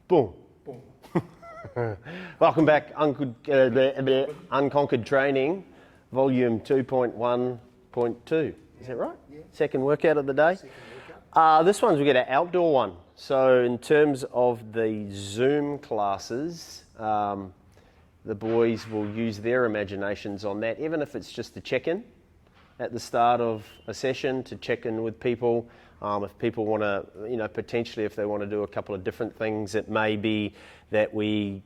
Boom. Boom. Welcome back, Unconquered Training, volume 2.1.2. Is that right? Yeah. Second workout of the day. This one's we get an outdoor one. So in terms of the Zoom classes, the boys will use their imaginations on that, even if it's just to check in at the start of a session, to check in with people. If people want to, potentially if they want to do a couple of different things, it may be that we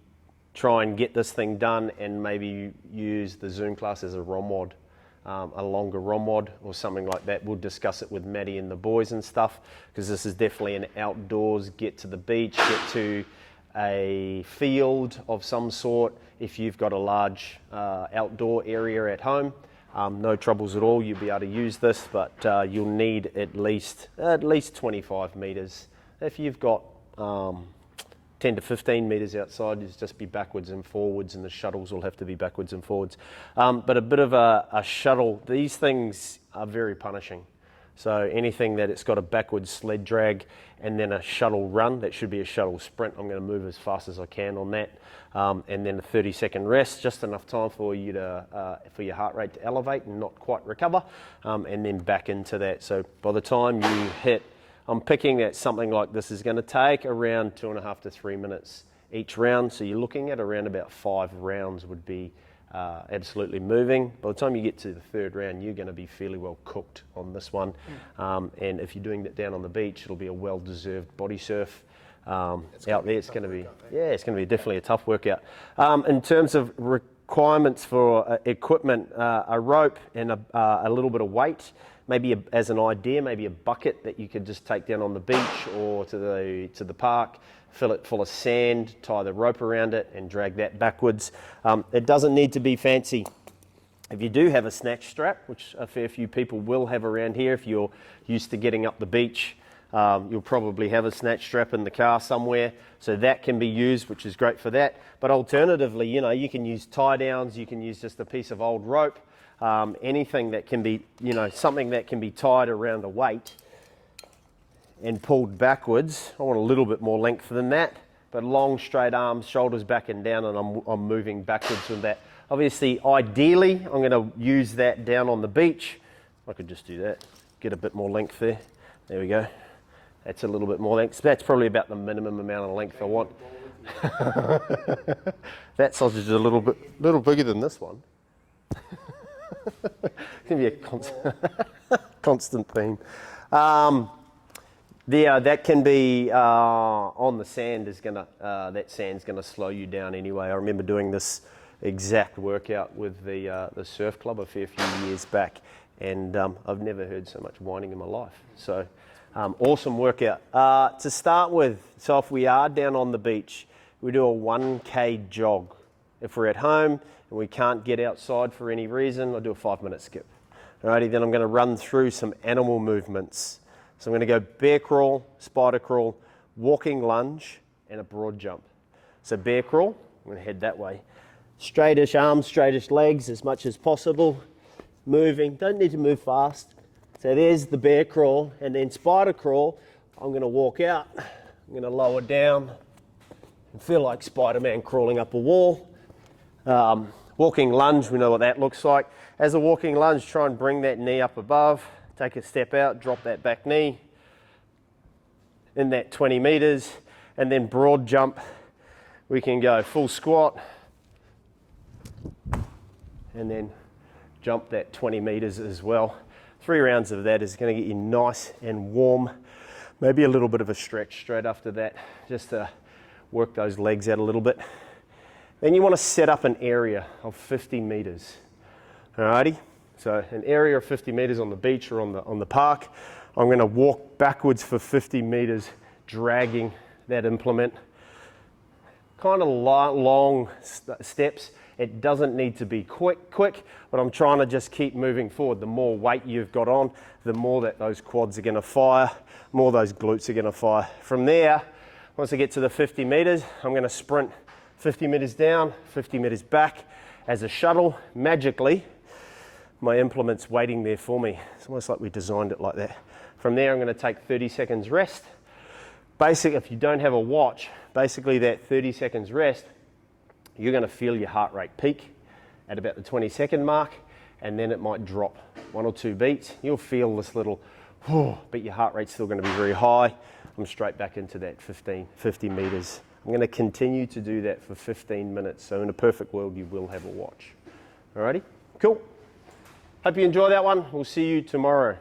try and get this thing done and maybe use the Zoom class as a WOD, a longer WOD or something like that. We'll discuss it with Maddie and the boys and stuff, because this is definitely an outdoors, get to the beach, get to a field of some sort. If you've got a large outdoor area at home, no troubles at all, you'll be able to use this, but you'll need at least 25 metres. If you've got 10 to 15 metres outside, you just be backwards and forwards, and the shuttles will have to be backwards and forwards. But a bit of a shuttle, these things are very punishing. So anything that it's got a backwards sled drag and then a shuttle run, that should be a shuttle sprint. I'm going to move as fast as I can on that. And then a 30-second rest, just enough time for you to for your heart rate to elevate and not quite recover, and then back into that. So by the time you hit, I'm picking that something like this is going to take around 2.5 to 3 minutes each round. So you're looking at around about 5 rounds would be absolutely moving. By the time you get to the third round, you're going to be fairly well cooked on this one. And if you're doing that down on the beach, it'll be a well-deserved body surf. Out there, it's going to be, it's going to be definitely a tough workout. In terms of requirements for equipment, a rope and a little bit of weight, maybe as an idea, maybe a bucket that you could just take down on the beach or to the park, fill it full of sand, tie the rope around it and drag that backwards. It doesn't need to be fancy. If you do have a snatch strap, which a fair few people will have around here, if you're used to getting up the beach, you'll probably have a snatch strap in the car somewhere, so that can be used, which is great for that. But alternatively, you can use tie downs, you can use just a piece of old rope, anything that can be, something that can be tied around a weight and pulled backwards. I want a little bit more length than that, but long straight arms, shoulders back and down, and I'm moving backwards with that. Obviously, ideally, I'm going to use that down on the beach. I could just do that, get a bit more length there. There we go. That's a little bit more length. That's probably about the minimum amount of length I want. That sausage is a little bigger than this one. It's going to be a constant theme. That can be on the sand that sand's gonna slow you down anyway. I remember doing this exact workout with the surf club a fair few years back, and I've never heard so much whining in my life. So awesome workout. To start with, so if we are down on the beach, we do a 1K jog. If we're at home and we can't get outside for any reason, I'll do a 5-minute skip. Alrighty, then I'm going to run through some animal movements. So I'm going to go bear crawl, spider crawl, walking lunge, and a broad jump. So bear crawl, I'm going to head that way. Straightish arms, straightish legs as much as possible. Moving, don't need to move fast. So there's the bear crawl, and then spider crawl, I'm going to walk out, I'm going to lower down and feel like Spider-Man crawling up a wall. Walking lunge, we know what that looks like. As a walking lunge, try and bring that knee up above, take a step out, drop that back knee in that 20 meters, and then broad jump. We can go full squat and then jump that 20 meters as well. 3 rounds of that is going to get you nice and warm. Maybe a little bit of a stretch straight after that, just to work those legs out a little bit. Then you want to set up an area of 50 meters. Alrighty, so an area of 50 meters on the beach or on the park. I'm going to walk backwards for 50 meters, dragging that implement. Kind of long steps. It doesn't need to be quick, but I'm trying to just keep moving forward. The more weight you've got on, the more that those quads are going to fire, more those glutes are going to fire. From there, once I get to the 50 meters, I'm going to sprint 50 meters down, 50 meters back as a shuttle. Magically, my implement's waiting there for me. It's almost like we designed it like that. From there, I'm going to take 30 seconds rest, if you don't have a watch, basically that 30 seconds rest, you're going to feel your heart rate peak at about the 20-second mark, and then it might drop 1 or 2 beats. You'll feel this little, but your heart rate's still going to be very high. I'm straight back into that 50 meters. I'm going to continue to do that for 15 minutes. So in a perfect world, you will have a watch. Alrighty, cool. Hope you enjoy that one. We'll see you tomorrow.